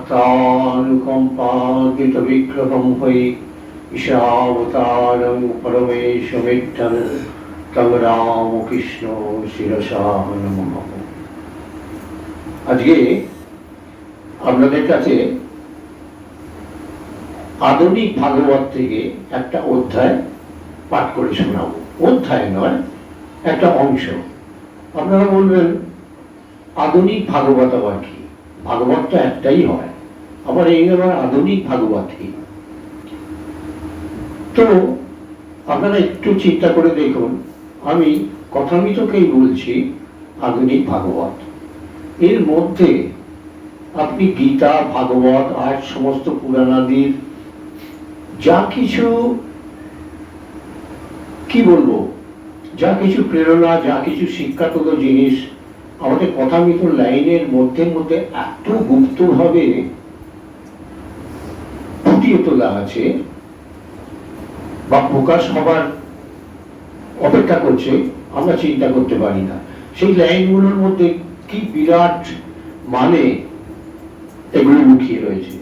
भक्तानुकम्पान्वितविग्रहं वै ईशावतारं परमेशमिद्धं तं रामकृष्ण शिरसा नमः। আজকে আপনাদের কাছে আধুনিক ভাগবত থেকে একটা অধ্যায় পাঠ করে শোনাবো। অধ্যায় নয়, একটা অংশ। আপনারা বলবেন আধুনিক ভাগবত আবার কি? ভাগবতটা একটাই হয়, আবার এই আবার আধুনিক ভাগবত কি? তো আপনারা একটু চিন্তা করে দেখুন, আমি কথামিতকেই বলছি আধুনিক ভাগবত। এর মধ্যে আপনি গীতা, ভাগবত আর সমস্ত পুরাণাদির যা কিছু কি বলবো, যা কিছু প্রেরণা, যা কিছু শিক্ষাগত জিনিস আমাদের কথামিত লাইনের মধ্যে মধ্যে এত গুপ্তভাবে ফুটিয়ে তোলা আছে বা প্রকাশ হবার অপেক্ষা করছে, আমরা চিন্তা করতে পারি না। সেই লাইনগুলোর মধ্যে কি বিরাট মানে এগুলো লুকিয়ে রয়েছে।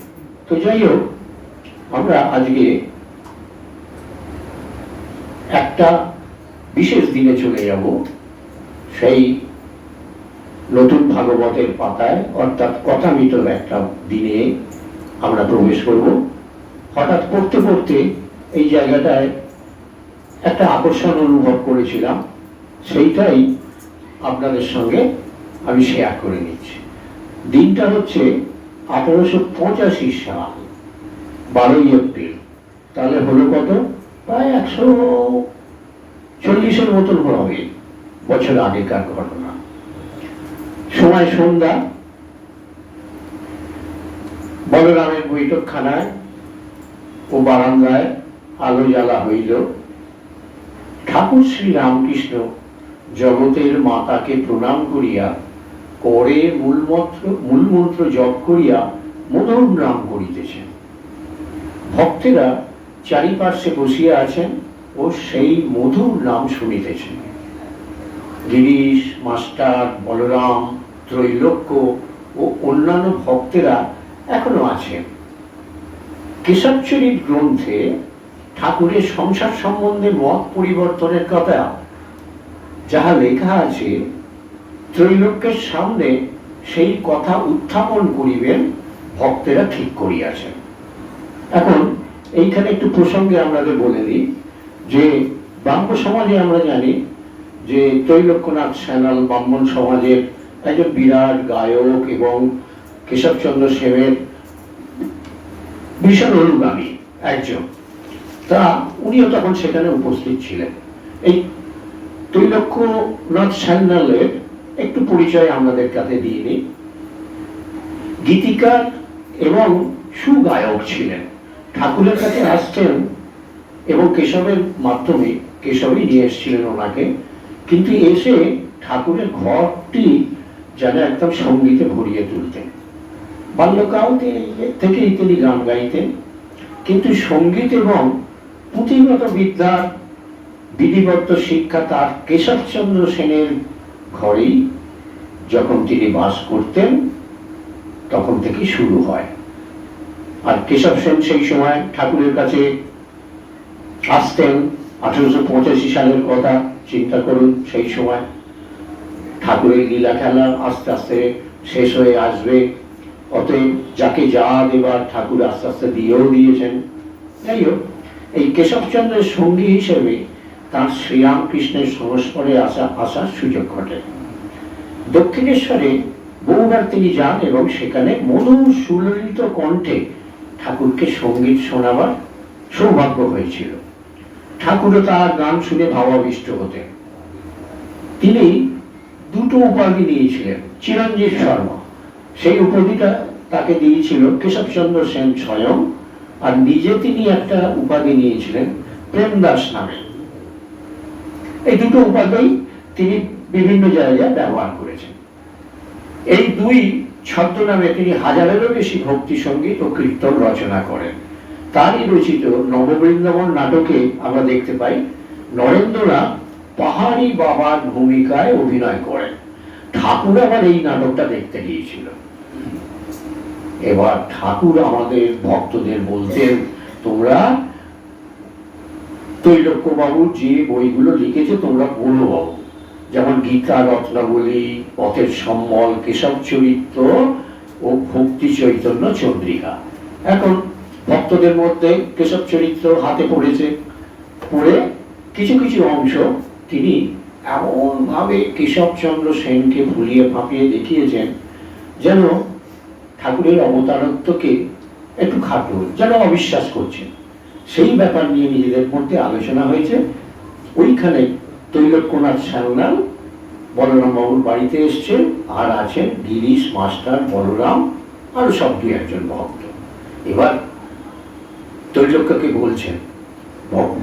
তো যাই হোক, আমরা আজকে একটা বিশেষ দিনে চলে যাব, সেই নতুন ভাগবতের পাতায়, অর্থাৎ কথামিতর একটা দিনে আমরা প্রবেশ করব। হঠাৎ পড়তে পড়তে এই জায়গাটায় একটা আকর্ষণ অনুভব করেছিলাম, সেইটাই আপনাদের সঙ্গে আমি শেয়ার করে নিচ্ছি। দিনটা হচ্ছে 1885 সাল, 12ই এপ্রিল। তাহলে হলো কত? প্রায় 140-এর মতন হবে বছর আগেকার ঘটনা। সময় সন্ধ্যা। বলরামের বৈঠকখানায় ও বারান্দায় আলো জ্বালা হইল। ঠাকুর শ্রী রামকৃষ্ণ জগতের মাতাকে প্রণাম করিয়া করে মূলমন্ত্র জপ করিয়া মধুর নাম করিতেছেন। ভক্তেরা চারিপার্শ্বে বসিয়া আছেন ও সেই মধুর নাম শুনিতেছেন। গিরিশ মাস্টার, বলরাম, ত্রৈলোক্য ও অন্যান্য ভক্তেরা এখনো আছেন। কেশবচরিত গ্রন্থে ঠাকুরের সংসার সম্বন্ধে মত পরিবর্তনের কথা যাহা লেখা আছে, ত্রৈলোক্যের সামনে সেই কথা উত্থাপন করিবেন ভক্তেরা ঠিক করিয়াছেন। এখন এইখানে একটু প্রসঙ্গে আমাদের বলে দিই যে ব্রাহ্ম সমাজে আমরা জানি যে ত্রৈলোক্যনাথ সান্যাল ব্রাহ্মণ সমাজের একজন বিরাট গায়ক এবং কেশবচন্দ্র সেনের ভীষণ অনুগামী একজন। তা উনিও তখন সেখানে উপস্থিত ছিলেন। এই ত্রৈলোক্যনাথ সান্যালের একটু পরিচয় আমাদের কাছে দিয়ে নিই। গীতিকার এবং সুগায়ক ছিলেন। ঠাকুরের কাছে আসতেন এবং কেশবের মাধ্যমে কেশবই নিয়ে এসেছিলেন ওনাকে, কিন্তু এসে ঠাকুরের ঘরটি যেন একদম সঙ্গীতে ভরিয়ে তুলতেন। বাল্যকাল থেকেই তিনি গান গাইতেন, কিন্তু সঙ্গীত এবং পুঁথিগত বিদ্যার বিধিবদ্ধ শিক্ষা তার কেশবচন্দ্র সেনের ঘরেই যখন তিনি বাস করতেন তখন থেকে শুরু হয়। আর কেশব সেন সেই সময় ঠাকুরের কাছে আসতেন। 1885 সালের কথা চিন্তা করুন। সেই সময় ঠাকুরের লীলা খেলা আস্তে আস্তে শেষ হয়ে আসবে, অতএব যাকে যা দেবার ঠাকুর আস্তে আস্তে দিয়েও দিয়েছেন। যাই হোক, এই কেশবচন্দ্রের সঙ্গী হিসেবে তার শ্রীরামকৃষ্ণের সংস্পর্শে আসার সুযোগ ঘটে। দক্ষিণেশ্বরে বহুবার তিনি যান এবং সেখানে মধুর সুললিত কণ্ঠে ঠাকুরকে সঙ্গীত শোনাবার সৌভাগ্য হয়েছিল। ঠাকুরও তার গান শুনে ভাবাবিষ্ট হতেন। তিনি দুটো উপাধি নিয়েছিলেন। চিরঞ্জীব শর্মা, সেই উপাধিটা তাকে দিয়েছিল কেশবচন্দ্র সেন স্বয়ং, আর নিজে তিনি একটা উপাধি নিয়েছিলেন প্রেমদাস নামে। এই দুটো উপাধি তিনি বিভিন্ন জায়গায় ব্যবহার করেছেন। এই দুই ছদ্মনামে তিনি হাজারেরও বেশি ভক্তি সঙ্গীত ও কীর্তন রচনা করেন। তারই রচিত নববৃন্দাবন নাটকে আমরা দেখতে পাই নরেন্দ্রনাথ পাহাড়ি বাবার ভূমিকায় অভিনয় করেন। ঠাকুর আবার এই নাটকটা দেখতে গিয়েছিল। এবার ঠাকুর আমাদের ভক্তদের বলতেন, তোমরা তৈলক্য বাবু যে বইগুলো লিখেছে তোমরা পড়ো বাবু, যেমন গীতা রত্নাবলী, পথের সম্বল, কেশব চরিত্র ও ভক্তি চৈতন্য চন্দ্রিকা। এখন ভক্তদের মধ্যে কেশব চরিত্র হাতে পড়েছে, পড়ে কিছু কিছু অংশ তিনি এমন ভাবে কেশবচন্দ্র সেনকে ভুলিয়ে ফাঁপিয়ে দেখিয়েছেন যেন ঠাকুরের অবতারত্বকে একটু খাটো, যেন অবিশ্বাস করছেন। সেই ব্যাপার নিয়ে নিজেদের মধ্যে আলোচনা হয়েছে। ওইখানে তৈলক্যনাথ সান্যাল বলরাম বাবুর বাড়িতে এসছে, আর আছেন গিরিশ মাস্টার, বলরাম, আরো সব দুই একজন ভক্ত। এবার তৈলক্যকে বলছেন,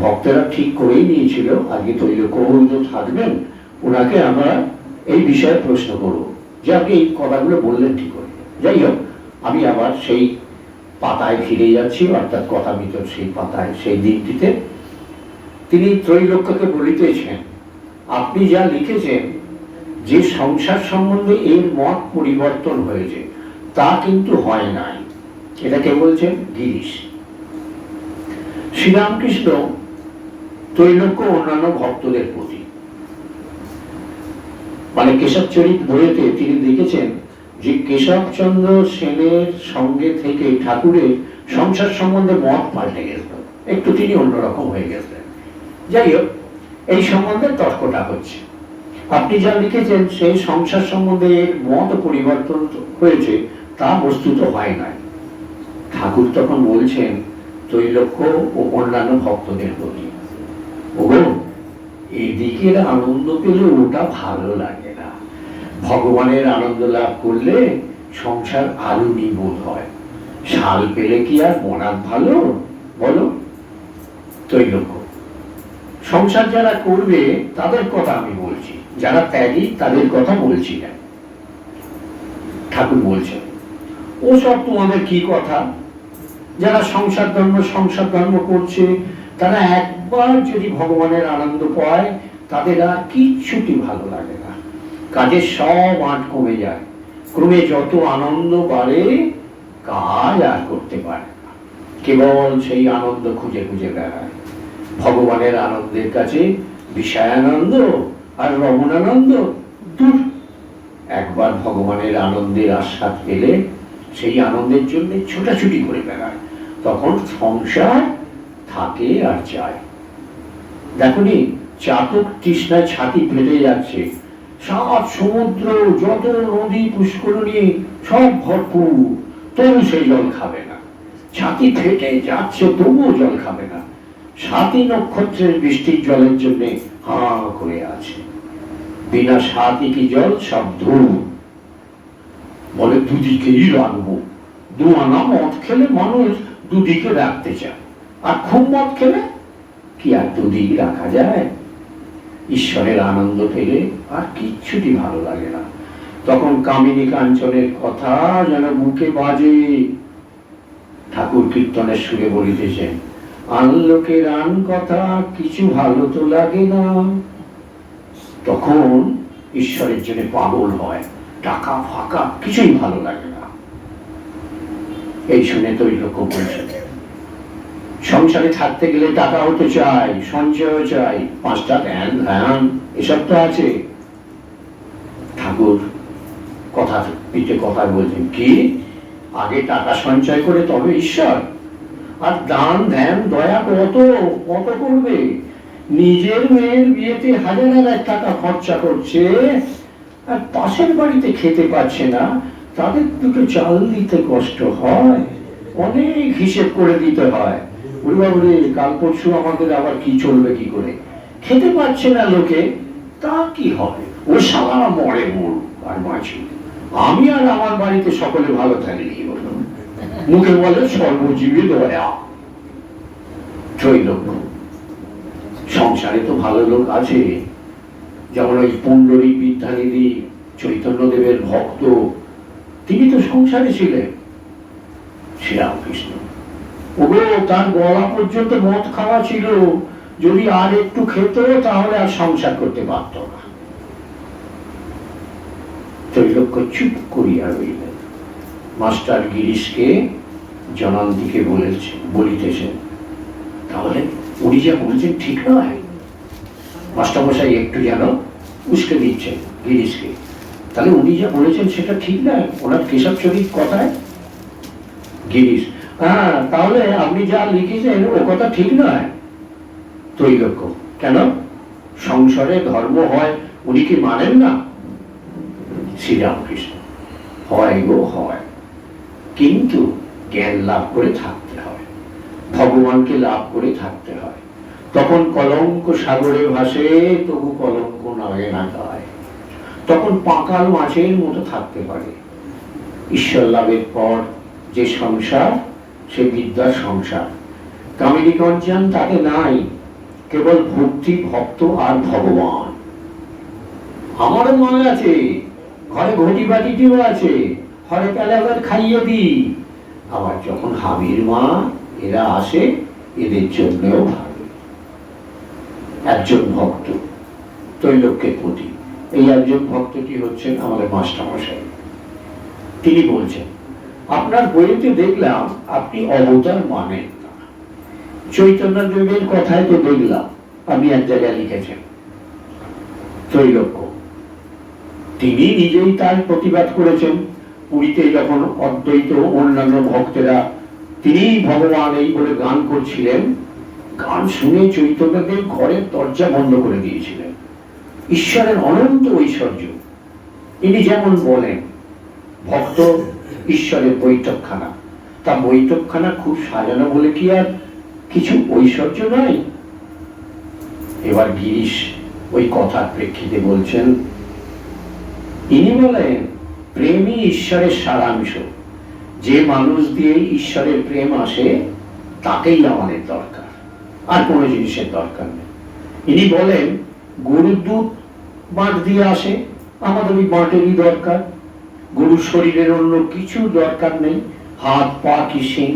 ভক্তরা ঠিক করেই নিয়েছিল আজকে তৈলক্যবাবু তো থাকবেন, ওনাকে আমরা এই বিষয়ে প্রশ্ন করব যে আপনি এই কথাগুলো বললেন ঠিক করে। যাই হোক, আমি আবার সেই পাতায় ফিরে যাচ্ছি, অর্থাৎ কথা ভিতর সেই পাতায়, সেই দিনটিতে তিনি ত্রৈলোক্যকে বলিতেছেন, আপনি যা লিখেছেন যে সংসার সম্বন্ধে এর মত পরিবর্তন হয়েছে তা কিন্তু হয় নাই। এটা কে বলছেন? গিরিশ। শ্রীরামকৃষ্ণ ত্রৈলোক্য অন্যান্য ভক্তদের প্রতি, মানে কেশবচরিত বইতে তিনি লিখেছেন যে কেশবচন্দ্র সেনের সঙ্গে থেকে ঠাকুরের সংসার সম্বন্ধে মত পাল্টে গেল, একটু তিনি অন্যরকম হয়ে গেছেন। যাই হোক, এই সম্বন্ধে তর্কটা হচ্ছে। আপনি যা লিখেছেন সেই সংসার সম্বন্ধে মত পরিবর্তন হয়েছে তা বস্তুত হয় নাই। ঠাকুর তখন বলছেন ত্রৈলোক্য ও অন্যান্য ভক্তদের প্রতি, ওগো এদিকের আনন্দ পেলে ওটা ভালো লাগে না, ভগবানের আনন্দ লাভ করলে সংসার আরো নিবোধ হয়, শাল পেলে কি আর বনাত ভালো বলো? ত্রৈলোক্য, সংসার যারা করবে তাদের কথা আমি বলছি, যারা ত্যাগী তাদের কথা বলছি না। ঠাকুর বলছেন, ও সব তোমাদের কি কথা, যারা সংসার ধর্ম করছে তারা একবার যদি ভগবানের আনন্দ পায় তাদের আর কিচ্ছুটি ভালো লাগে না, কাজের সব আঁট কমে যায়, ক্রমে যত আনন্দ বাড়ে কাজ আর করতে পারে না, কেবল সেই আনন্দ খুঁজে খুঁজে বেড়ায়। ভগবানের আনন্দের কাছে বিষয়ানন্দ আর রমণানন্দ দূর। একবার ভগবানের আনন্দের আস্বাদ পেলে সেই আনন্দের জন্য ছোটাছুটি করে বেড়ায়, তখন সংসার থাকে আর যায়। দেখুনি, চাতক তৃষ্ণায় ছাতি ফেটে যাচ্ছে, সাত সমুদ্র, যত নদী পুষ্করণী সব ভরপুর, তবু সেই জল খাবে না, ছাতি ফেটে যাচ্ছে তবুও জল খাবে না, সাতই নক্ষত্রের বৃষ্টির জলের জন্য হা করে আছে, বিনা সাতই কি জল সব ধূপ, বলে দুদিকেই রাখবো। দুয়ানা মদ খেলে মানুষ দুদিকে রাখতে চায়, আর খুব মদ খেলে কি আর দুদিক রাখা যায়? ঈশ্বরের আনন্দ পেলে আর কিচ্ছুটি ভালো লাগে না, তখন কামিনী কাঞ্চনের কথা যেন বুকে বাজে। ঠাকুর কীর্তনের সুরে বলিতেছেন, আনলোকের আন কথা কিছু ভালো তো লাগে না। তখন ঈশ্বরের জন্য পাগল হয়, টাকা ফাঁকা কিছুই ভালো লাগে না। এই শুনে ত্রৈলোক্য বলছেন, সংসারে থাকতে গেলে টাকাও তো চাই, সঞ্চয় চাই, পাঁচটা ধ্যান ধ্যান এসব তো আছে। ঠাকুর কথা পিঠে কথা বলছেন, কি আগে টাকা সঞ্চয় করে তবে ঈশ্বর? আর দান ধ্যান দয়া কত কত করবে? নিজের মেয়ের বিয়েতে হাজার হাজার টাকা খরচা করছে, আর পাশের বাড়িতে খেতে পাচ্ছে না, তাদের দুটো চাল দিতে কষ্ট হয়, অনেক হিসেব করে দিতে হয়। বাবুরে, কাল পরশু আমাদের আবার কি চলবে কি করে? খেতে পাচ্ছে না লোকে, তা কি হবে? ও সারা মরে মর আর বাঁচি, আমি আর আমার বাড়িতে সকলে ভালো থাকলেই হলো। মুখে বলে সর্বজীবী দয়া। ত্রৈলোক্য, সংসারে তো ভালো লোক আছে, যেমন ওই পুণ্ডরী বিদ্যানিধি চৈতন্যদেবের ভক্ত, তিনি তো সংসারে ছিলেন। শ্রীরামকৃষ্ণ, ওগো তার গলা পর্যন্ত মদ খাওয়া ছিল, যদি আর একটু খেত তাহলে আর সংসার করতে পারত না। ত্রৈলোক্য চুপ করিয়া রইলেন, মাস্টার গিরিশকে জনান্তিকে বলিতেছেন, তাহলে উনি যা বলছেন ঠিক নয়। মাস্টারমশাই একটু যেন উস্কে দিচ্ছেন গিরিশকে, তাহলে উনি যা বলেছেন সেটা ঠিক নয় ওনার কেশব চরিত কথায়। গিরিশ, হ্যাঁ তাহলে আপনি যা লিখেছেন ও কথা ঠিক নয়। ত্রৈলোক্য, কেন? সংসারে ধর্ম হয় উনি কি মানেন না? শ্রীরামকৃষ্ণ, হয় গো হয়, কিন্তু জ্ঞান লাভ করে থাকতে হয়, ভগবানকে লাভ করে থাকতে হয়। তখন কলঙ্ক সাগরে ভাসে, তবু কলঙ্ক নাগে না গায়। তখন পাকাল মাছের মতো থাকতে পারে। ঈশ্বর লাভের পর যে সংসার, সে বিদ্যার সংসার। কামিনী কাঞ্চন তাকে নাই, কেবল ভক্তি, ভক্ত আর ভগবান। আমারও মনে আছে, ঘরে ঘটি বাটিটিও আছে, ঘরে পেলে আবার খাইয়ে দিই। আবার যখন হাবির মা এরা আসে, এদের জন্যও ভাবে। একজন ভক্ত ত্রৈলোক্যের প্রতি, এই একজন ভক্তটি হচ্ছেন আমাদের মাস্টারমশাই। তিনি বলছেন, আপনার বইতে দেখলাম আপনি অবতার মানেন না। চৈতন্যদেবের কথায় তো দেখলাম আপনি এক জায়গায় লিখেছেন। ত্রৈলোক্য, তিনি নিজেই তার প্রতিবাদ করেছেন। পুরীতে যখন অদ্বৈত অন্যান্য ভক্তেরা তিনি ভগবান এই বলে গান করছিলেন, গান শুনে চৈতন্যদেব ঘরের দরজা বন্ধ করে দিয়েছিলেন। ঈশ্বরের অনন্ত ঐশ্বর্য। ইনি যেমন বলেন, ভক্ত ঈশ্বরের বৈঠকখানা, তা বৈঠকখানা খুব সাজানো বলে কি আর কিছু ঐশ্বর্য নয়? এবার গিরিশ ওই কথার প্রেক্ষিতে বলছেন, ইনি বলেন, প্রেমই ঈশ্বরের সারাংশ। যে মানুষ দিয়ে ঈশ্বরের প্রেম আসে তাকেই আমাদের দরকার, আর কোনো জিনিসের দরকার নেই। ইনি বলেন, গরুর দুধ বাঁট দিয়ে আসে, আমাদের ওই বাঁটেরই দরকার। গরুর শরীরের অন্য কিছু দরকার নেই, হাত পা কি শিং।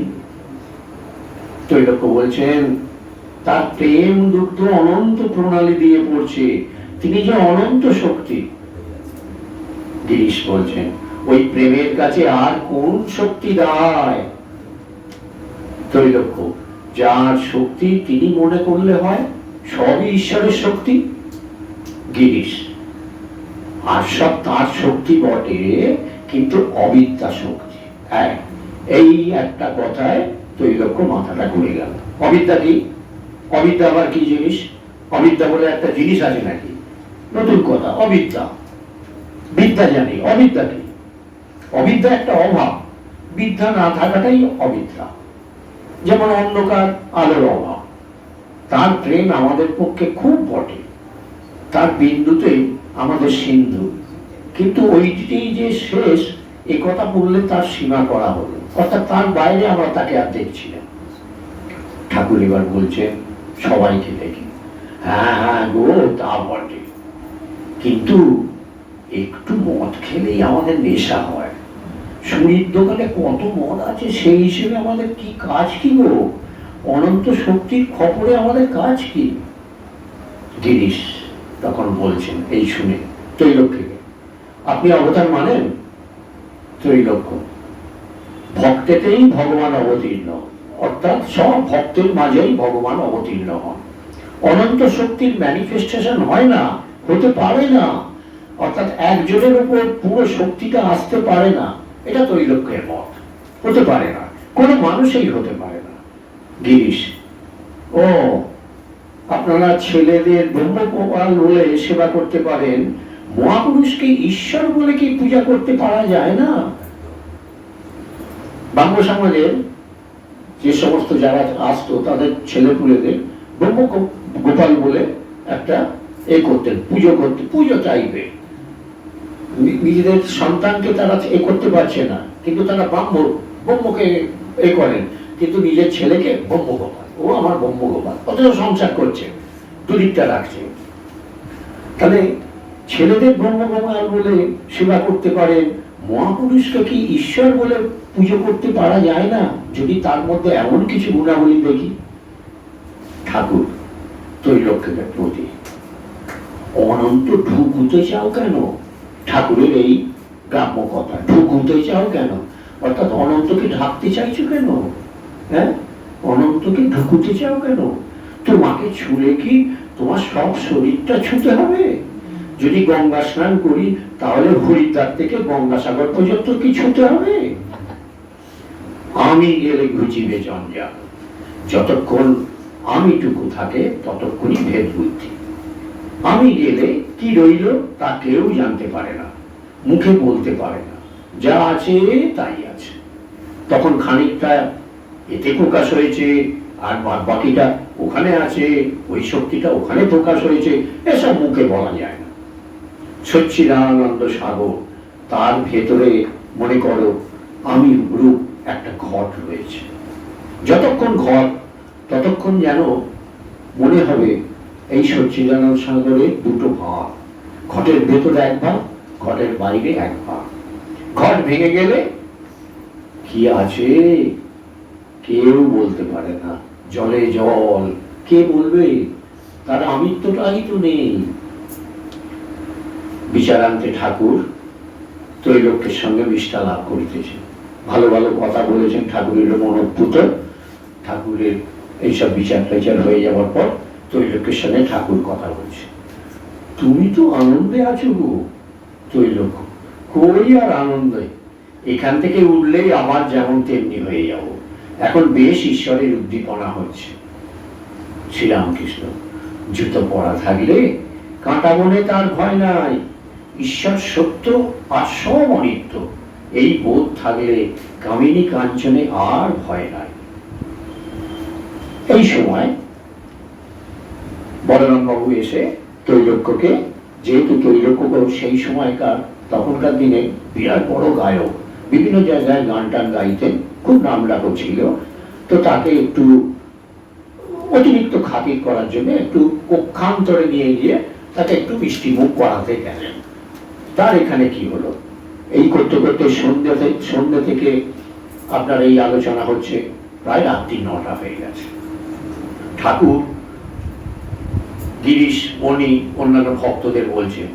ত্রৈলোক্য বলছেন, তার প্রেম দুগ্ধ অনন্ত প্রণালী দিয়ে পড়ছে, তিনি যে অনন্ত শক্তি। গিরিশ বলছেন, ওই প্রেমের কাছে আর কোন শক্তি দায়? ত্রৈলোক্য, যার শক্তি তিনি মনে করলে হয়, সবই ঈশ্বরের শক্তি। গিরিশ, আর সব তার শক্তি বটে, কিন্তু অবিদ্যা শক্তি। এই একটা কথায় ত্রৈলোক্য মাথাটা ঘুরে গেল। অবিদ্যা কি? অবিদ্যা আবার কি জিনিস? অবিদ্যা বলে একটা জিনিস আছে নাকি? নতুন কথা, অবিদ্যা। বিদ্যা জানি, অবিদ্যা কি? অবিদ্যা একটা অভাব, বিদ্যা না থাকাটাই অবিদ্যা। যেমন অন্ধকার, আলোর অভাব। তার প্রেম আমাদের পক্ষে খুব বটে, তার বিন্দুতেই আমাদের সিন্ধু, কিন্তু ওইটি যে শেষ, এ কথা বললে তার সীমা করা হলো, অর্থাৎ তার বাইরে আমরা তাকে আর দেখছি না। ঠাকুর এবার বলছেন সবাইকে দেখি, হ্যাঁ হ্যাঁ গো তা বটে, কিন্তু একটু মদ খেলেই আমাদের নেশা হয়। সুরির দোকানে কত মদ আছে, সেই হিসেবে আমাদের কি কাজ কি গো? অনন্ত শক্তির খবরে আমাদের কাজ কি? গিরিশ তখন বলছেন, এই শুনে ত্রৈলোক্যকে, আপনি অবতার মানেন? ত্রৈলোক্য, ভক্তেতেই ভগবান অবতীর্ণ, অর্থাৎ সব ভক্তের মাঝেই ভগবান অবতীর্ণ হন। অনন্ত শক্তির ম্যানিফেস্টেশন হয় না, হতে পারে না, অর্থাৎ একজনের উপর পুরো শক্তিটা আসতে পারে না, এটা ত্রৈলোক্যের মত। হতে পারে না, কোনো মানুষই হতে পারে না। গিরিশ, ও আপনারা ছেলেদের ব্রহ্মগোপাল বলে সেবা করতে পারেন, মহাপুরুষকে ঈশ্বর বলে কি পূজা করতে পারা যায় না? ব্রাহ্ম সমাজের যে সমস্ত যারা আসতো তাদের ছেলেপুলেদের ব্রহ্ম গোপাল বলে একটা এ করতেন, পুজো করতে, পুজো টাইপের। নিজেদের সন্তানকে তারা এ করতে পারছে না, কিন্তু তারা ব্রহ্মকে এ করেন, কিন্তু নিজের ছেলেকে ব্রহ্মগোপাল, ও আমার ব্রহ্মগোপাল, অথচ সংসার করছে, দুদিকটা রাখছে। তাহলে ছেলেদের ব্রহ্মগোপাল বলে সেবা করতে পারেন, মহাপুরুষকে কি ঈশ্বর বলে পুজো করতে পারা যায় না, যদি তার মধ্যে এমন কিছু গুণাবলী দেখি? ঠাকুর ত্রৈলোক্যের প্রতি, অনন্ত ঢুকুতে চাও কেন? ঠাকুরের এই গ্রাম্য কথা, ঢুকুতে চাও কেন? অর্থাৎ অনন্তকে ঢাকতে চাইছো কেন? হ্যাঁ, অনন্তকে ঢুকুতে চাও কেন? তোমাকে ছুঁলে কি তোমার সব শরীরটা ছুঁতে হবে? যদি গঙ্গা স্নান করি তাহলে হরিদ্বার থেকে গঙ্গাসাগর পর্যন্ত কি ছুঁতে হবে? আমি গেলে ঘুচিবে জঞ্জাল। যতক্ষণ আমিটুকু থাকে ততক্ষণই ভেদ বুদ্ধি। আমি গেলে কি রইল তা কেউ জানতে পারে না, মুখে বলতে পারে না, যা আছে তাই আছে। তখন খানিকটা এতে প্রকাশ হয়েছে, আর বাকিটা ওখানে আছে, ওই শক্তিটা ওখানে প্রকাশ হয়েছে, এসব মুখে বলা যায় না। সচ্চিদানন্দ সাগর, তার ভেতরে মনে করো আমি রূপ একটা ঘট রয়েছে। যতক্ষণ ঘট ততক্ষণ যেন মনে হবে এই সচ্চিদানন্দ সাগরে দুটো ভাগ, ঘটের ভেতরে এক ভাগ, ঘটের বাইরে এক ভাগ। ঘট ভেঙে গেলে কি আছে কেউ বলতে পারে না, জলে জল কে বলবে? তার আমিত্বটাই তো নেই। বিচারান্তে ঠাকুর ত্রৈলোক্যের সঙ্গে মিষ্টা লাভ করিতেছেন, ভালো ভালো কথা বলেছেন, ঠাকুরের মনোপুত। ঠাকুরের এইসব বিচার টেচার হয়ে যাওয়ার পর ত্রৈলোক্যের সঙ্গে ঠাকুর কথা বলছে, তুমি তো আনন্দে আছো গো ত্রৈলোক্য, কই আর আনন্দে, এখান থেকে উঠলেই আবার যেমন তেমনি হয়ে যাব। এখন বেশ ঈশ্বরের উদ্দীপনা হচ্ছে। শ্রীরামকৃষ্ণ, জুতো পরা থাকলে কাঁটা বনে তার ভয় নাই, ঈশ্বর সত্য আর সব অনিত্য, এই বোধ থাকলে কামিনী কাঞ্চনে আর ভয় নাই। এই সময় বলরাম বাবু এসে ত্রৈলোক্যকে, যেহেতু ত্রৈলোক্য সেই সময়কার তখনকার দিনে বিরাট বড় গায়ক, বিভিন্ন জায়গায় গান টান গাইতেন, খুব নাম ডাকও ছিল, তো তাকে একটু অতিরিক্ত খাতির করার জন্য একটু কক্ষান্তরে নিয়ে গিয়ে তাকে একটু মিষ্টি মুখ করাতে গেলেন। তার এখানে কি হলো, এই করতে করতে সন্ধ্যে থেকে আপনার এই আলোচনা হচ্ছে, প্রায় রাত্রি 9টা হয়ে গেছে। ঠাকুর গিরিশ, মণি, অন্যান্য ভক্তদের বলছেন,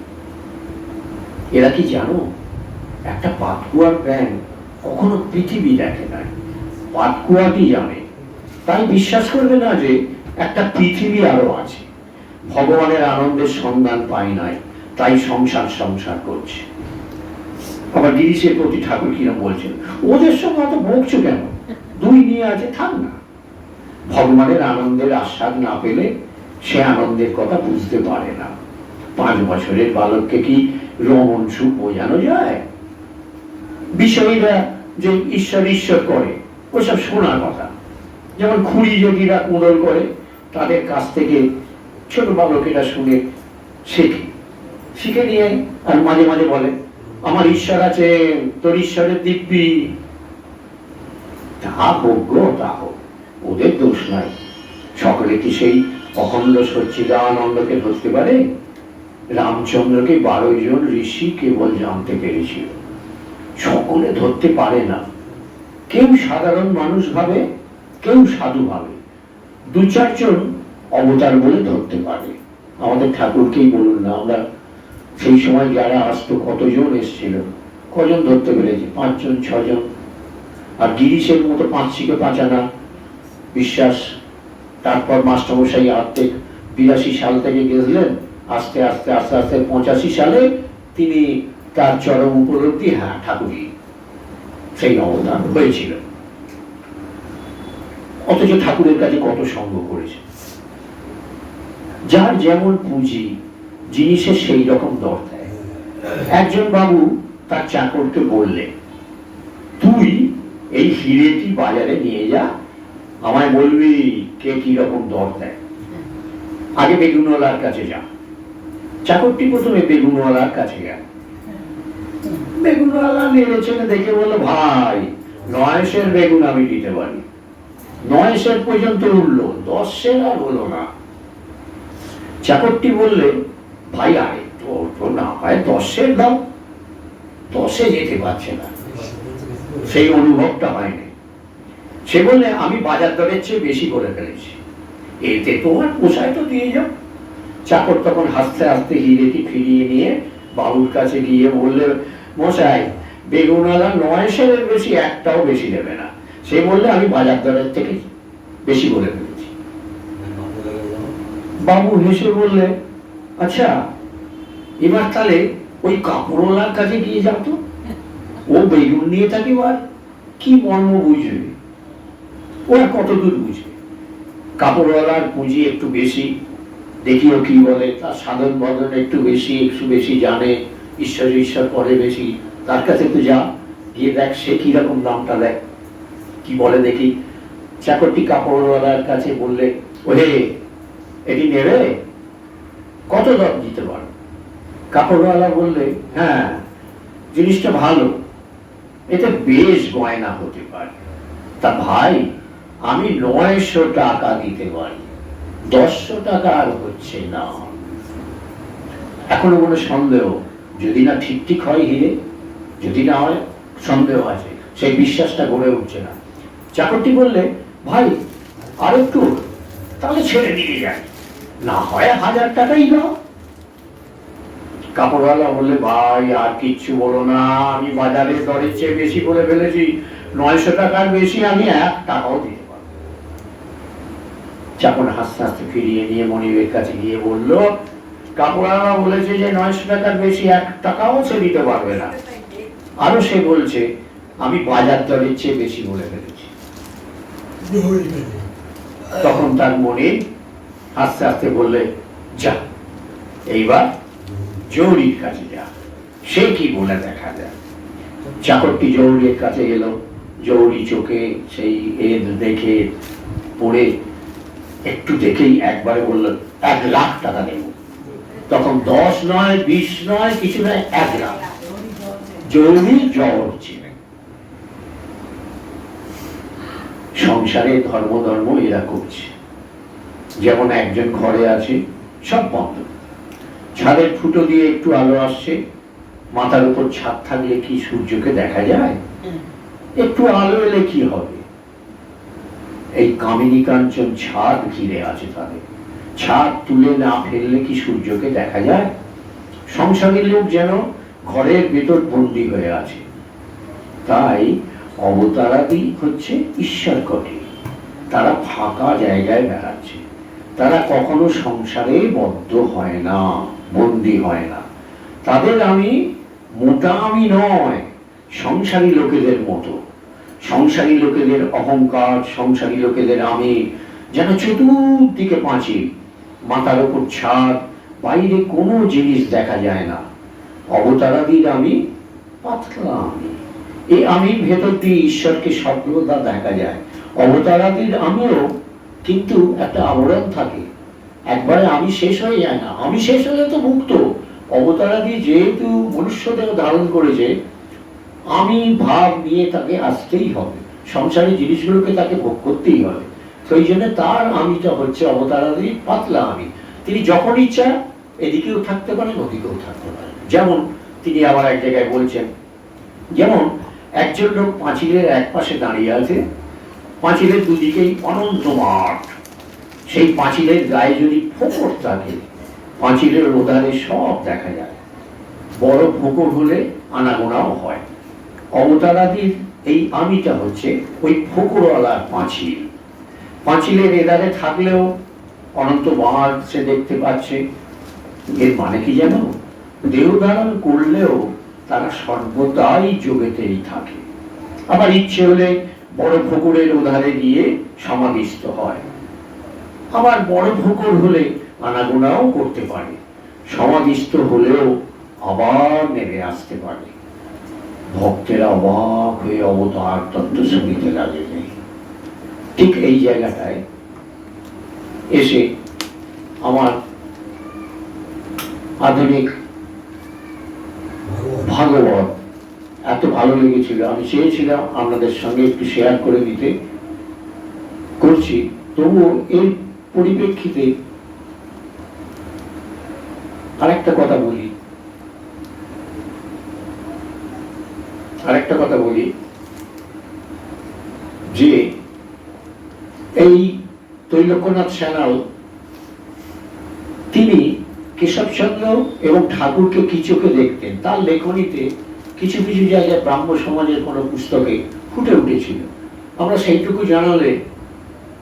এরা কি জানো, একটা পাতকুয়ার ব্যাঙ কখনো পৃথিবী দেখে নাই, পাতকুয়াটি জানে, তাই বিশ্বাস করবে না যে একটা পৃথিবী আরো আছে। ভগবানের আনন্দের সন্ধান পায় নাই, তাই সংসার সংসার করছে। আবার গিরিশের প্রতি ঠাকুর কিরম বলছেন, ওদের সঙ্গে অত বকছো কেন, দুই নিয়ে আছে, থাক না। ভগবানের আনন্দের আস্বাদ না পেলে সে আনন্দের কথা বুঝতে পারে না। 5 বছরের বালককে কি রমণ সুখ বোঝানো যায়? বিষয়ীরা যে ঈশ্বর ঈশ্বর করে ওসব শোনার কথা। যেমন খুঁড়ি যোগীরা কুঁড়ল করে, তাদের কাছ থেকে ছোট বালকেরা শুনে শেখে, শিখে নিয়ে আর মাঝে মাঝে বলে, আমার ঈশ্বর আছে, তোর ঈশ্বরের দিব্যি। তা হোক গো, তা হোক, ওদের দোষ নাই। সকলে কি সেই অখণ্ড সচ্চিদানন্দকে ধরতে পারে? রামচন্দ্রকে 12 জন ঋষি কেবল জানতে পেরেছিল, সকলে ধরতে পারে না। কেউ সাধারণ মানুষ ভাবে, কেউ সাধু ভাবে, 2-4 জন অবতার বলে ধরতে পারে। আমাদের ঠাকুরকেই বলুন না, আমরা সেই সময় যারা আসতো কতজন এসেছিল, কজন ধরতে পেরেছি? 5 জন 6 জন। আর গিরিশের মতো 5 পাঁচানা বিশ্বাস। তারপর মাস্টারমশাই 82 সাল থেকে গেছিলেন, আস্তে আস্তে আস্তে আস্তে 85 সালে তিনি তার চরম উপলব্ধি, হ্যাঁ ঠাকুরই সেই অবদান হয়েছিল। অথচ ঠাকুরের কাছে কত সঙ্গ করেছে। যার যেমন পুঁজি, জিনিসের সেই রকম দর দেয়। একজন বাবু তার চাকরকে বললে, তুই এই হিরেটি বাজারে নিয়ে যা, আমায় বলবি কে কি রকম দর দেয়। আগে বেগুনওয়ালার কাছে যা। চাকরটি প্রথমে বেগুনওয়ালার কাছে গেল। বেগুনওয়ালা নেড়ে চেড়ে দেখে বলল, ভাই 9 সের বেগুন আমি দিতে পারি। 9 সের পর্যন্ত উঠলো, 10 সের আর হলো না। চাকরটি বললে, ভাই আরে তো না হয় 10 সের দাও। 10-এ যেতে পারছে না, সেই অনুভবটা হয়নি। সে বললে, আমি বাজার দরের চেয়ে বেশি করে ফেলেছি, এতে তোমার পোষায় তো দিয়ে যাও। চাকর তখন হাসতে হাসতে হিরেটি ফিরিয়ে নিয়ে বাবুর কাছে গিয়ে বললে, মশাই বেগুনওয়ালা 9 সেরের বেশি একটাও বেশি দেবে না। সে বললে আমি বাজার দরের থেকে বেশি বলে ফেলেছি। বাবু হেসে বললে, আচ্ছা এবার তাহলে ওই কাপড়ওয়ালার কাছে গিয়ে যাও তো, ও বেগুন নিয়ে থাকে আর কি মর্ম বুঝবে, ওরা কতদূর বুঝবে। কাপড়ওয়ালার পুঁজি একটু বেশি, দেখিও কি বলে, তার সাধন বদন একটু বেশি জানে, ঈশ্বর করে বেশি, তার কাছে তো যা, গিয়ে দেখ সে কিরকম দামটা দেয়, কি বলে দেখি। চাকরটি কাপড়ওয়ালার কাছে বললে, ওহে এটি নেবে, কত দাম দিতে পারো? কাপড়ওয়ালা বললে, হ্যাঁ জিনিসটা ভালো, এতে বেশ গয়না হতে পারে। তা ভাই আমি 900 টাকা দিতে পারি, 100 টাকা আর হচ্ছে না। এখনো মনে সন্দেহ, যদি না ঠিক হয় হিরে, যদি না হয় সন্দেহ আছে, সেই বিশ্বাসটা গড়ে উঠছে না। চাকরটি বললে, ভাই আর একটু, তাহলে ছেড়ে দিয়ে যায়, না হয় 1000 টাকাই দাও। কাপড়ওয়ালা বললে, ভাই আর কিচ্ছু বলো না, আমি বাজারের দরের চেয়ে বেশি বলে ফেলেছি, 900 টাকার বেশি আমি 1 টাকাও দিতে পারবো। চাকর হাসতে হাসতে ফিরিয়ে নিয়ে মনিবের কাছে গিয়ে বলল, কাপড়ওয়ালা বলেছে যে 900 টাকার বেশি 1 টাকাও সে দিতে পারবে না, আরো সে বলছে আমি বাজার দরের চেয়ে বেশি বলে ফেলেছি। তখন তার মনিব হাসতে হাসতে বললে, যা এইবার জৌরির কাছে যা, সে কি বলে দেখা যায়। চাকরটি জৌরির কাছে এলো, জৌরি চোখে সেই এদ দেখে পড়ে একটু দেখেই একবারে বলল, 1 লাখ টাকা দেব। তখন 10 নয় 20 নয় কিছু নয়, 1 লাখ। জৌরি জওর ছিলেন। সংসারে ধর্ম এরা করছে, যেমন একজন ঘরে আছে, সব বন্ধ, ছাদের ফুটো দিয়ে একটু আলো আসছে, মাথার উপর ছাদ থাকলে কি সূর্যকে দেখা যায়? একটু আলো এলে কি হবে? এই কামিনী কাঞ্চন ছাদ ঘিরে আছে তাদের, ছাদ তুলে না ফেললে কি সূর্যকে দেখা যায়? সংসারী লোক যেন ঘরের ভেতর বন্দী হয়ে আছে। তাই অবতারাদি হচ্ছে ঈশ্বর কোটি, তারা ফাঁকা জায়গায় বেড়াচ্ছে, তারা কখনো সংসারে বদ্ধ হয় না, বন্দী হয় না। তাদের আমি মোটা আমি নয়, সংসারী লোকেদের মতো। সংসারী লোকেদের অহংকার, সংসারী লোকেদের আমি যেন চতুর্দিকে পাঁচিল, মাথার উপর ছাদ, বাইরে কোনো জিনিস দেখা যায় না। অবতারাদির আমি পাতলা আমি, এই আমির ভেতর দিয়ে ঈশ্বরকে সর্বদা দেখা যায়। অবতারাদির আমিও কিন্তু একটা আবরণ থাকে, একবারে আমি শেষ হয়ে যায় না, আমি শেষ হলে তো মুক্ত। অবতারাদি যেহেতু মনুষ্য দেহ ধারণ করেছে, আমি ভাব নিয়ে তাকে আসতেই হবে, সংসারী জিনিসগুলোকে তাকে ভোগ করতেই হবে। সেই জন্য তার আমিটা হচ্ছে অবতারাদি পাতলা আমি। তিনি যখন ইচ্ছা এদিকেও থাকতে পারেন, ওদিকেও থাকতে পারেন। যেমন তিনি আবার এক জায়গায় বলছেন, যেমন একজন লোক পাঁচিলের এক পাশে দাঁড়িয়ে আছে, পাঁচিলের দুদিকেই অনন্ত মাঠ, সেই পাঁচিলের গায়ে যদি ফোকর থাকে, পাঁচিলের ওধারে সব দেখা যায়, বড় ফোকর হলে আনাগোনাও হয়। অবতারাদির এই আমিটা হচ্ছে ওই ফোকরওয়ালার পাঁচিল। পাঁচিলের এধারে থাকলেও অনন্ত মাঠ সে দেখতে পাচ্ছে। এর মানে কি জানো? দেহ ধারণ করলেও তারা সর্বদাই যোগেতেই থাকে। আবার ইচ্ছে হলে বড় পুকুরের ওধারে গিয়ে সমাধিস্থ হয়, আবার বড় পুকুর হলে আনাগোনাও করতে পারে, সমাধিস্থ হলেও আবার নেমে আসতে পারে। ভক্তেরা অবাক হয়ে অবতার তত্ত্ব শুনিতে লাগে। ঠিক এই জায়গাটায় এসে আমার আধুনিক ভাগবত এত ভালো লেগেছিল, আমি চেয়েছিলাম আপনাদের সঙ্গে একটু শেয়ার করে দিতে, করছি। তবুও এর পরিপ্রেক্ষিতে আরেকটা কথা বলি, যে এই তৈলক্যনাথ সান্যাল তিনি কেশবচন্দ্র এবং ঠাকুরকে কি চোখে দেখতেন, তার লেখনীতে কিছু কিছু জায়গায় ব্রাহ্ম সমাজের কোনো পুস্তকে ফুটে উঠেছিল। আমরা সেইটুকু জানালে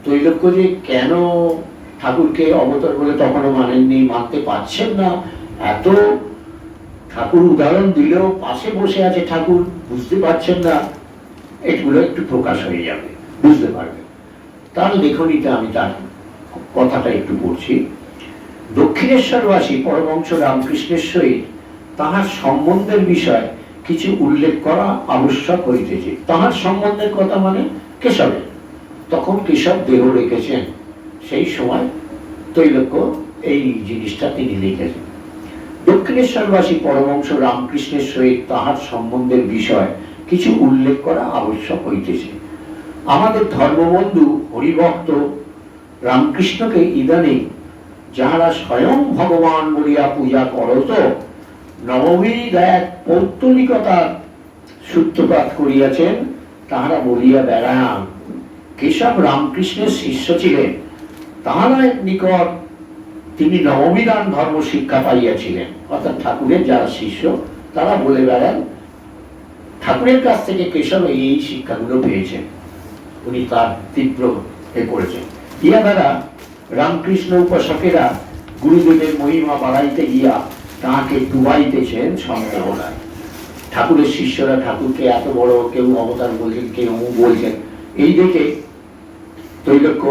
তৈলক্য যে কেন ঠাকুরকে অবতার বলে তখনও মানেননি, মানতে পারছেন না, এত ঠাকুর উদাহরণ দিলেও পাশে বসে আছে ঠাকুর, বুঝতে পারছেন না, এগুলো একটু প্রকাশ হয়ে যাবে, বুঝতে পারবে। তার লেখনীতে আমি তার কথাটা একটু পড়ছি। দক্ষিণেশ্বরবাসী পরমহংস রামকৃষ্ণের সহিত তাহার সম্বন্ধের বিষয় কিছু উল্লেখ করা আবশ্যক হইতেছে। তাহার সম্বন্ধের কথা মানে কেশবের, তখন কেশব দেহ রেখেছেন, সেই সময় তৈলক্য এই জিনিসটা তিনি লিখেছেন। দক্ষিণেশ্বরবাসী পরমহংস রামকৃষ্ণের সহিত তাহার সম্বন্ধের বিষয় কিছু উল্লেখ করা আবশ্যক হইতেছে। আমাদের ধর্মবন্ধু হরিভক্ত রামকৃষ্ণকে ইদানিং যাহারা স্বয়ং ভগবান বলিয়া পূজা করত, নবমীর এক পৌত্তলিকতার সূত্রপাত করিয়াছেন, তাহারা বলিয়া বেড়ান কেশব রামকৃষ্ণের শিষ্য ছিলেন, তাহারা নিকট তিনি নবমীদান ধর্ম শিক্ষা পাইয়াছিলেন। অর্থাৎ ঠাকুরের যারা শিষ্য তারা বলে বেড়ান ঠাকুরের কাছ থেকে কেশব এই শিক্ষাগুলো পেয়েছেন, উনি তার তীব্র করেছেন। ইয়া দ্বারা রামকৃষ্ণ উপাসকেরা গুরুদেবের মহিমা বাড়াইতে গিয়া তাহাকে ডুবাইতেছেন সন্দেহনায়। ঠাকুরের শিষ্যরা ঠাকুরকে এত বড়, কেউ অবতার বলছেন, কেউ বলছেন, এই দেখে তৈলক্য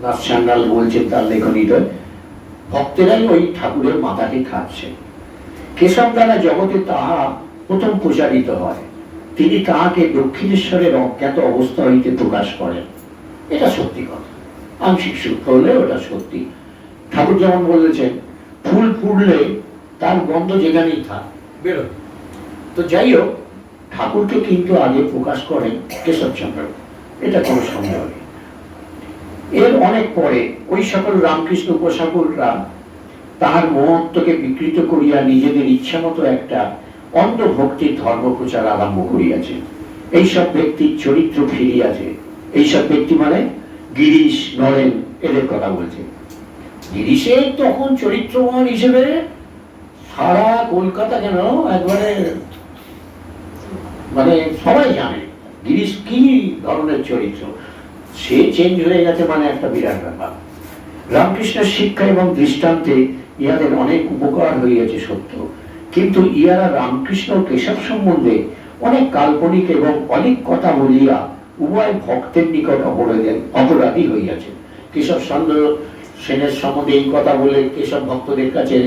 নাথসান্যাল বলছেন তার লেখনীতে, ভক্তেরাই ওই ঠাকুরের মাথাকে খাচ্ছে। কেশব দ্বারা জগতে তাহা প্রথম প্রচারিত হয়, তিনি তাহাকে দক্ষিণেশ্বরের অজ্ঞাত অবস্থা হইতে প্রকাশ করেন। এটা সত্যি কথা, আংশিক সূত্র হলে ওটা সত্যি। ঠাকুর যেমন বলেছেন ফুল ফুটলে তার গন্ধ যেখানেই থাক বেরোয়। তো যাই হোক, ঠাকুরকে কিন্তু আগে প্রকাশ করেন কেশবচন্দ্র, এটা কোনো সন্দেহ নেই। এর অনেক পরে ওই সকল রামকৃষ্ণ উপাসকরা তাহার মহত্বকে বিকৃত করিয়া নিজেদের ইচ্ছা মতো একটা অন্ধ ভক্তির ধর্ম প্রচার আরম্ভ করিয়াছে। এইসব ব্যক্তির চরিত্র ফিরিয়াছে। এইসব ব্যক্তি মানে গিরিশ, নরেন, এদের কথা বলছে। গিরিশের তখন চরিত্রবান হিসেবে সারা কলকাতা কেন একবারে মানে সবাই জানে গিরিশ কি ধরনের চরিত্র, সে চেঞ্জ হয়ে গেছে মানে একটা বিরাট ব্যাপার। রামকৃষ্ণের শিক্ষা এবং দৃষ্টান্তে ইহাদের অনেক উপকার হইয়াছে সত্য, কিন্তু ইহারা রামকৃষ্ণ কেশব সম্বন্ধে অনেক কাল্পনিক এবং অনেক কথা বলিয়া উভয় ভক্তের নিকট অপরাধী হইয়াছে। কেশব চন্দ্র সেনের সম্বন্ধে এই কথা বলে কেশব ভক্তদের কাছে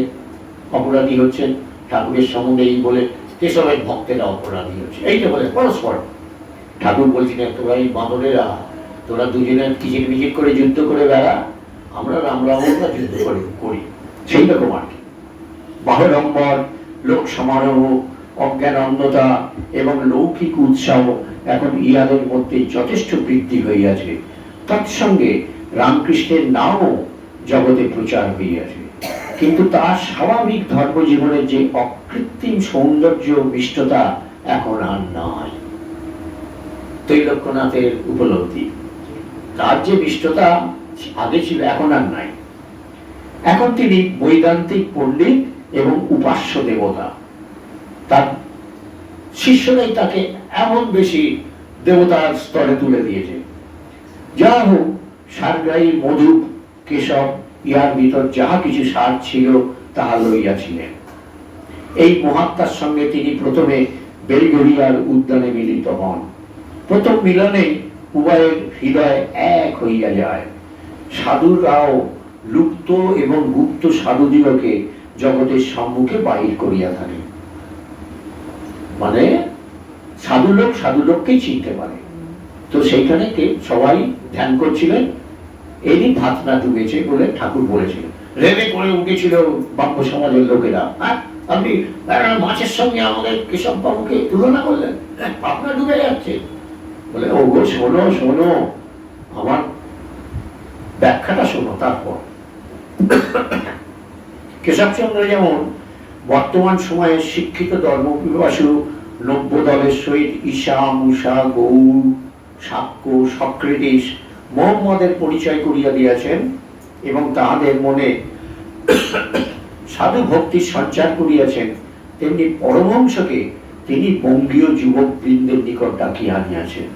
অপরাধী হচ্ছেন, ঠাকুরের সম্বন্ধে এই বলে কেশবের ভক্তেরা অপরাধী হচ্ছে। এইটা বলে পরস্পর। ঠাকুর বলছিলেন তোরা এই বাঁদরেরা, তোরা দুজনে কিচির মিচির করে যুদ্ধ করে বেড়া, আমরা রামরাবণরা যুদ্ধ করি, সেই রকম আর কি। বাহরম্বর, লোক সমারোহ, অজ্ঞান অন্ধতা এবং লৌকিক উৎসাহ এখন ইহাদের মধ্যে যথেষ্ট বৃদ্ধি হইয়াছে। তৎসঙ্গে রামকৃষ্ণের নামও জগতে প্রচার হইয়াছে, কিন্তু তার স্বাভাবিক ধর্মজীবনের যে অকৃত্রিম সৌন্দর্য মিষ্টতা এখন আর নাই। তৈলক্যনাথের উপলব্ধি, তার যে মিষ্টতা আগে ছিল এখন আর নাই। এখন তিনি বৈদান্তিক পণ্ডিত এবং উপাস্য দেবতা, তার শিষ্যরাই তাকে এমন বেশি দেবতার স্তরে তুলে দিয়েছে। যা হোক, সারগ্রাহী, মধু, কেশব ইহার ভিতর যাহা কিছু সার ছিল তাহা লইয়াছিলেন। এই মহাত্মার সঙ্গে তিনি প্রথমে বেলগড়িয়ার উদ্যানে মিলিত হন। প্রথম মিলনে উভয়ের হৃদয় এক হইয়া যায়। সাধুরাও লুপ্ত এবং গুপ্ত সাধুদিগকে জগতের সম্মুখে বাহির করিয়া থাকে, মানে সাধুলোককেই চিনতে পারে। তো সেইখানে সবাই ধ্যান করছিলেন, এরই ভাতনা ডুবেছে বলে ঠাকুর বলেছিলেন। রেবে করে উঠেছিল ব্রাহ্ম সমাজের লোকেরা, আপনি মাছের সঙ্গে আমাদের কেশব বাবুকে তুলনা করলেন, ভাবনা ডুবে যাচ্ছে বলে। ও গো শোনো শোনো, আমার ব্যাখ্যাটা শোনো। তারপর কেশবচন্দ্র যেমন বর্তমান সময়ে শিক্ষিত ধর্মপিপাসু নব্য দলের সহিত ঈশা, মুসা, গৌর, শাক্য, সক্রেটিস, মোহাম্মদের পরিচয় করিয়া দিয়াছেন এবং তাহাদের মনে সাধু ভক্তির সঞ্চার করিয়াছেন, তেমনি পরমহংসকে তিনি বঙ্গীয় যুবকবৃন্দের নিকট ডাকিয়া আনিয়াছেন।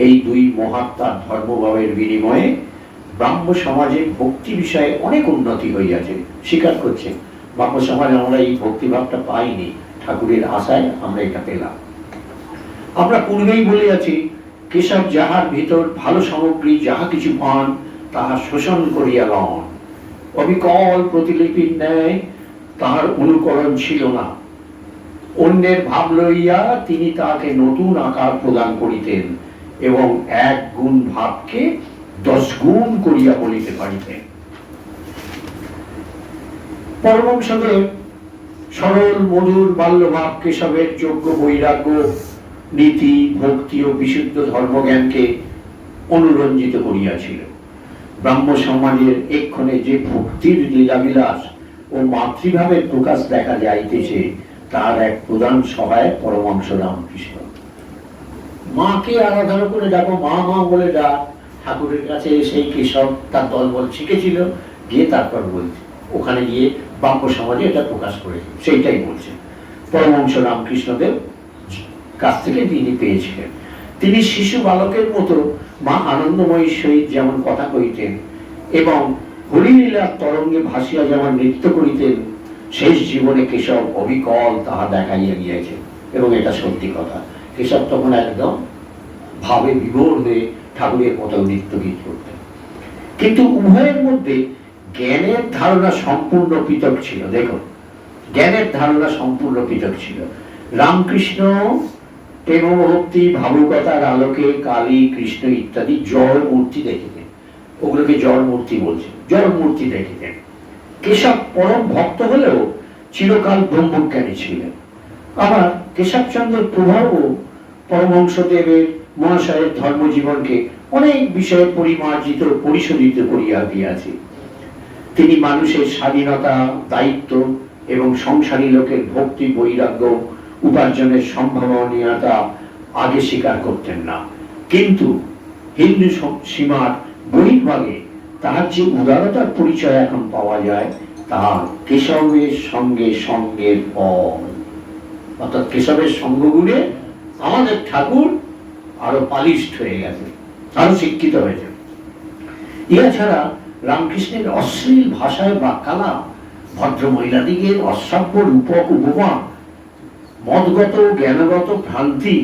এই দুই মহাত্মার ধর্মভাবের বিনিময়ে ব্রাহ্ম সমাজে ভক্তি বিষয়ে অনেক উন্নতি হইয়াছে। স্বীকার করছে ব্রাহ্ম সমাজে আমরা এই ভক্তিভাবটা পাইনি, ঠাকুরের আশায় আমরা এটা পেলাম। আমরা পূর্বেই বলিয়াছি, কেশব যাহার ভিতর ভালো সামগ্রী যাহা কিছু পান তাহা শোষণ করিয়া লন। অবিকল প্রতিলিপির ন্যায় তাহার অনুকরণ ছিল না। অন্যের ভাব লইয়া তিনি তাকে নতুন আকার প্রদান করিতেন এবং এক গুণ ভাবকে 10 গুণ করিয়া বলিতে পারিতেন। পরমহংসদেব সরল মধুর বাল্যভাব কেশবের যোগ্য বৈরাগ্য নীতি ভক্তি ও বিশুদ্ধ ধর্মজ্ঞানকে অনুরঞ্জিত করিয়াছিল। ব্রাহ্ম সমাজের এক্ষণে যে ভক্তির লীলাবিলাস ও মাতৃভাবের প্রকাশ দেখা যাইতেছে তার এক প্রধান সহায়ক পরমহংস রামকৃষ্ণ। মাকে আরাধনা করে ডাকো, মা মা বলে ডাক। ঠাকুরের কাছে সেই কেশব তার দলবল শিখেছিল, গিয়ে তারপর বলছে, ওখানে গিয়ে ব্রাহ্ম সমাজে এটা প্রকাশ করেছে, সেইটাই বলছে। পরমহংস রামকৃষ্ণদেব কাছ থেকে তিনি পেয়েছিলেন। তিনি শিশু বালকের মতো মা আনন্দময়ীর সহিত যেমন কথা কইতেন এবং হরিলীলার তরঙ্গে ভাসিয়া যেমন নৃত্য করিতেন, শেষ জীবনে কেশব অবিকল তাহা দেখাইয়া গিয়েছেন। এবং এটা সত্যি কথা, কেশব তখন একদম ভাবে বিভোর হয়ে ঠাকুরের মতো নৃত্য গীত করতেন। কিন্তু উভয়ের মধ্যে জ্ঞানের ধারণা সম্পূর্ণ পৃথক ছিল। দেখো, জ্ঞানের ধারণা সম্পূর্ণ পৃথক ছিল। রামকৃষ্ণ প্রেম ভক্তি ভাবুকতার আলোকে কালী কৃষ্ণ ইত্যাদি জড় মূর্তি দেখিতেন, ওগুলোকে জড় মূর্তি বলছে, জড় মূর্তি দেখিতেন। কেশব পরম ভক্ত হলেও চিরকাল ব্রহ্মজ্ঞানী ছিলেন। আবার কেশবচন্দ্রের প্রভাবও পরমহংসদেবের মহাশয়ের ধর্মজীবনকে অনেক বিষয়ে পরিমার্জিত পরিশোধিত করিয়া দিয়াছে। তিনি মানুষের স্বাধীনতা, দায়িত্ব এবং সংসারী লোকের ভক্তি বৈরাগ্য উপার্জনের সম্ভাবনীয়তা আগে স্বীকার করতেন না, কিন্তু হিন্দু সীমার বহির্ভাগে তাহার যে উদারতার পরিচয় এখন পাওয়া যায় তা কেশবের সঙ্গে সঙ্গের ফল। অর্থাৎ কেশবের সঙ্গগুণে আমাদের ঠাকুর আরো পালিশড হয়ে গেছে, আরো শিক্ষিত হয়েছে। ইহা ছাড়া রামকৃষ্ণের অশ্লীল ভাষায় বাক্যালাপ, ভদ্র মহিলাদিগের অশ্রাব্য রূপক উপমা, মদগত জ্ঞানগত ভ্রান্তি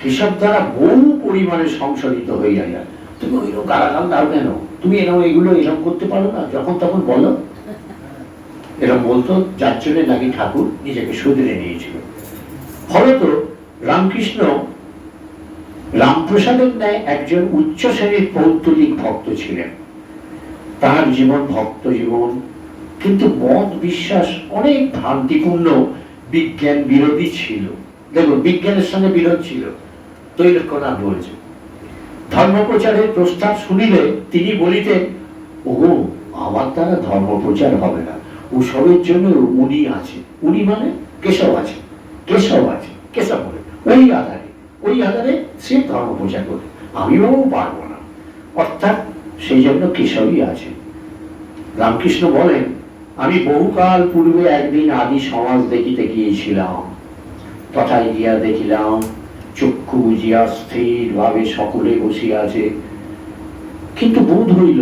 কেশব দ্বারা বহু পরিমাণে সংশোধিত হইয়া যায়। তুমি ওইরকম গালাগাল দাও কেন, তুমি এরকম এগুলো এরকম করতে পারো না, যখন তখন বলো, এরকম বলতো, যার জন্য নাকি ঠাকুর নিজেকে শুধরে নিয়েছিল। ফলত রামকৃষ্ণ রামপ্রসাদের ন্যায় একজন উচ্চ শ্রেণীর পৌত্তলিক ভক্ত ছিলেন। তাহার জীবন ভক্ত জীবন, কিন্তু মত বিশ্বাস অনেক ভ্রান্তিপূর্ণ, বিজ্ঞান বিরোধী ছিল। দেখো, বিজ্ঞানের সঙ্গে বিরোধ ছিল। তৈলক্যনাথ বলছে, ধর্মপ্রচারের প্রস্তাব শুনিলে তিনি বলিতেন, ও আমার দ্বারা ধর্মপ্রচার হবে না, ওসবের জন্য উনি আছে। উনি মানে কেশব আছে, কেশব আছে, কেশব বলে ওই আধারে সে ধর্মপ্রচার করে, আমি বাবু পারবো না। অর্থাৎ সেই জন্য কেশবই আছে। রামকৃষ্ণ বলেন, আমি বহুকাল পূর্বে একদিন আদি সমাজ দেখিতে গিয়েছিলাম। তথায় গিয়া দেখিলাম চক্ষু বুঝিয়া স্থির ভাবে সকলে বসিয়া আছে, কিন্তু বোধ হইল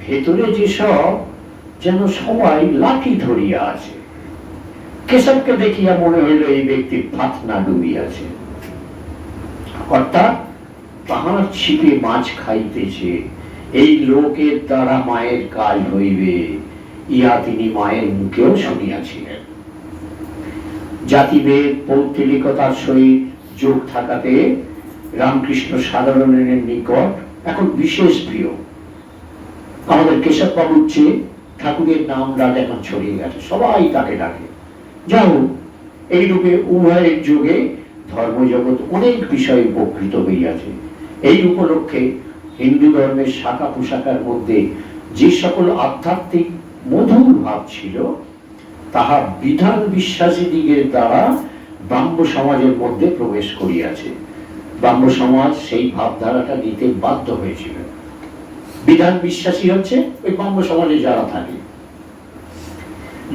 ভেতরে যেসব যেন সবাই লাঠি ধরিয়া আছে। কেশবকে দেখিয়া মনে হইল এই ব্যক্তি ফাতনা ডুবিয়াছে, অর্থাৎ তাহার ছিপে মাছ খাইতেছে। এই লোকের দ্বারা মায়ের কাজ হইবে, ইহা তিনি মায়ের মুখেও শুনিয়াছিলেন। জাতিভেদ পৌত্তলিকতার সহিত যোগ থাকাতে রামকৃষ্ণ সাধারণের নিকট এখন বিশেষ প্রিয়। আমাদের কেশব বাবুর চেয়ে ঠাকুরের নাম ডাক এখন ছড়িয়ে গেছে, সবাই তাকে ডাকে। যাও, এইরূপে উভয়ের যুগে ধর্মজগৎ অনেক বিষয়ে উপকৃত হইয়াছে। এই উপলক্ষে হিন্দু ধর্মের শাখা পোশাকার মধ্যে যে সকল আধ্যাত্মিক মধুর ভাব ছিল তাহা বিধান বিশ্বাসী দিগের দ্বারা ব্রাহ্ম সমাজের মধ্যে প্রবেশ করিয়াছে। ব্রাহ্ম সমাজ সেই ভাবধারাটা নিতে বাধ্য হয়েছিল। বিধান বিশ্বাসী হচ্ছে ওই ব্রাহ্ম সমাজে যারা থাকে।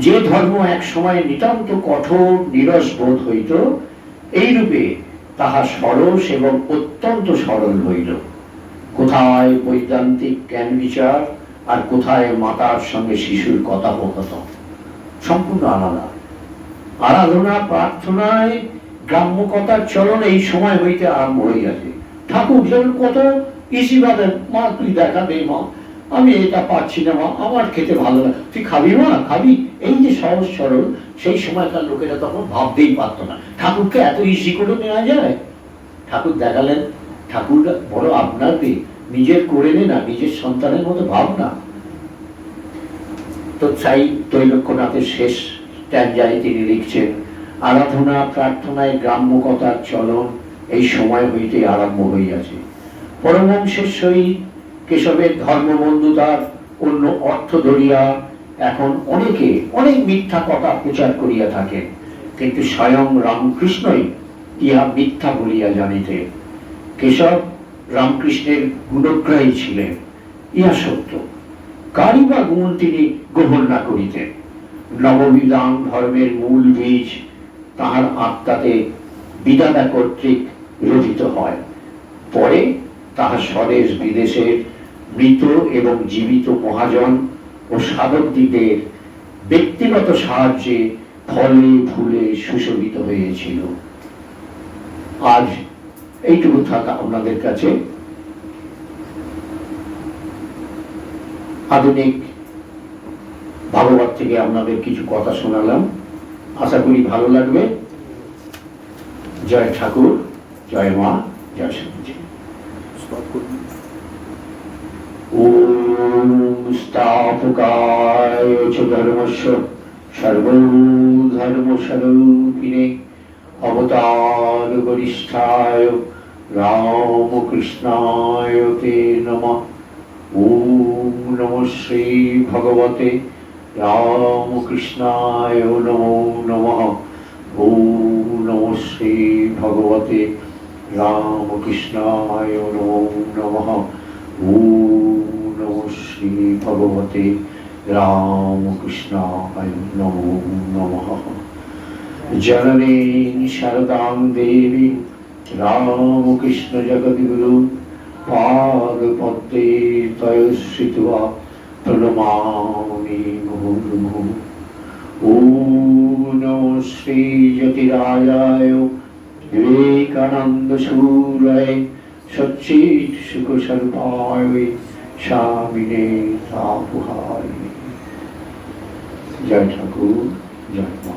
যে ধর্ম এক সময় নিতান্ত কঠোর নিরস বোধ হইত, এইরূপে তাহা সরস এবং অত্যন্ত সরল হইল। কোথায় বৈদান্তিক জ্ঞান বিচার, আর কোথায় মাতার সঙ্গে শিশুর কথোপকথন, সম্পূর্ণ আলাদা। আরাধনা প্রার্থনায় গ্রাম্যকতার চলন এই সময় হইতে আরম্ভ হয়ে গেছে। ঠাকুর যেমন কত ইসি ভাবেন, মা তুই দেখা দে মা, আমি এটা পাচ্ছি না মা, আমার খেতে ভালো লাগে, তুই খাবি মা খাবি, এই যে সহজ সরল, সেই সময়কার লোকেরা তখন ভাবতেই পারতো না ঠাকুরকে এত ইসি করে নেওয়া যায়। ঠাকুর দেখালেন, ঠাকুর বড় আপনাকে নিজের করে নে না, নিজের সন্তানের মতো ভাবনা। তো চাই তৈলক্যনাথের শেষ স্ট্যাঞ্জায় তিনি লিখছেন, আরাধনা প্রার্থনায় গ্রাম্যকতার চলন এই সময় হইতে আরম্ভ হইয়াছে। পরমহংসের সহিত কেশবের ধর্মবন্ধুতার অন্য অর্থ ধরিয়া এখন অনেকে অনেক মিথ্যা কথা প্রচার করিয়া থাকেন, কিন্তু স্বয়ং রামকৃষ্ণই ইহা মিথ্যা বলিয়া জানিতে। কেশব রামকৃষ্ণের গুণগ্রাহী ছিলেন, ইহা সত্য। কারই বা গুণ তিনি গ্রহণ না করিতেন। নববিধান ধর্মের মূল বীজ তাহার আত্মাতে বিধাতা কর্তৃক রচিত হয়, পরে তাহা স্বদেশ বিদেশের মৃত এবং জীবিত মহাজন ও সাধকদিগের ব্যক্তিগত সাহায্যে ফলে ফুলে সুশোভিত হয়েছিল। আজ এইটুকু থাকা আপনাদের কাছে। আধুনিক ভাগবত থেকে আপনাদের কিছু কথা শোনালাম, আশা করি ভালো লাগবে। জয় ঠাকুর, জয় মা, জয় স্বামীজি। ওম স্থাপকায় চ ধর্মস্য সর্বধর্মস্বরূপিণে অবতার বরিষ্ঠায় রামকৃষ্ণায় তে নমঃ। ওম নমঃ শ্রী ভগবতে রামকৃষ্ণায় নমো নমঃ। ওম নমঃ শ্রী ভগবতে রামকৃষ্ণায় নমো নমঃ। ওম নমঃ শ্রী ভগবতে রামকৃষ্ণায় নমো নমঃ। জননীং শারদাং দেবী রামকৃষ্ণ জগদ্গুরু পাদপদ্মে তয়শ্রিত্বা প্রণমামি মুহুর্মুহুঃ। ওম নমঃ শ্রী জ্যোতিরাজায় বিবেকানন্দ সূরায় সচ্চিৎ সুখ স্বরূপায় স্বামিনে তাপহায়। জয় ঠাকুর, জয় মা।